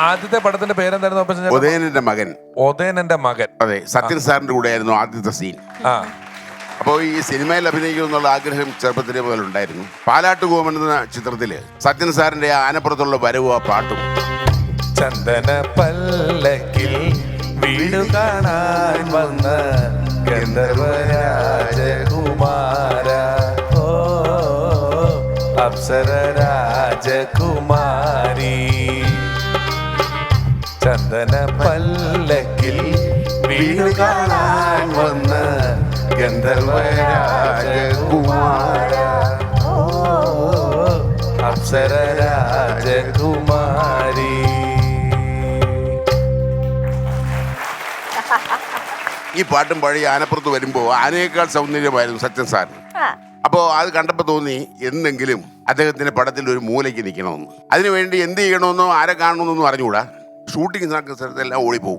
ആദ്യത്തെ പടത്തിന്റെ പേരെന്തായിരുന്നു അപ്പച്ചൻ ചേട്ടാ? ഉദയനന്റെ മകൻ. ഉദയനന്റെ മകൻ. അതെ, സത്യൻ സാറിന്റെ കൂടെ ആയിരുന്നു ആദ്യത്തെ സീൻ. ആ, അപ്പോൾ ഈ സിനിമയിൽ അഭിനയിക്കുമെന്നുള്ള ആഗ്രഹം ചെറുപ്പത്തിലെ പോലെ ഉണ്ടായിരുന്നു. പാലാട്ട് കോമൻ എന്ന ചിത്രത്തില് സത്യൻ സാറിന്റെ ആനപ്പുറത്തുള്ള വരവും ആ പാട്ടും. ചന്ദന പല്ലക്കിൽ വീട് കാണാൻ വന്ന ഗന്ധർവരാജകുമാര, ഓ അപ്സര രാജകുമാരി. ചന്ദന പല്ലക്കിൽ വീട് കാണാൻ വന്ന ഗന്ധർവരാജകുമാര, ഓ അപ്സര രാജകുമാരി. ഈ പാട്ടും പാടി ആനപ്പുറത്ത് വരുമ്പോൾ ആനയേക്കാൾ സൗന്ദര്യമായിരുന്നു സത്യൻ സാറിന്. അപ്പോൾ അത് കണ്ടപ്പോൾ തോന്നി എന്തെങ്കിലും അദ്ദേഹത്തിന്റെ പടത്തിൽ ഒരു മൂലയ്ക്ക് നിൽക്കണമെന്ന്. അതിനുവേണ്ടി എന്ത് ചെയ്യണമെന്നോ ആരെ കാണണമെന്നൊന്നും അറിഞ്ഞുകൂടാ. ഷൂട്ടിംഗ് നടക്കുന്ന സ്ഥലത്തെല്ലാം ഓടിപ്പോവും.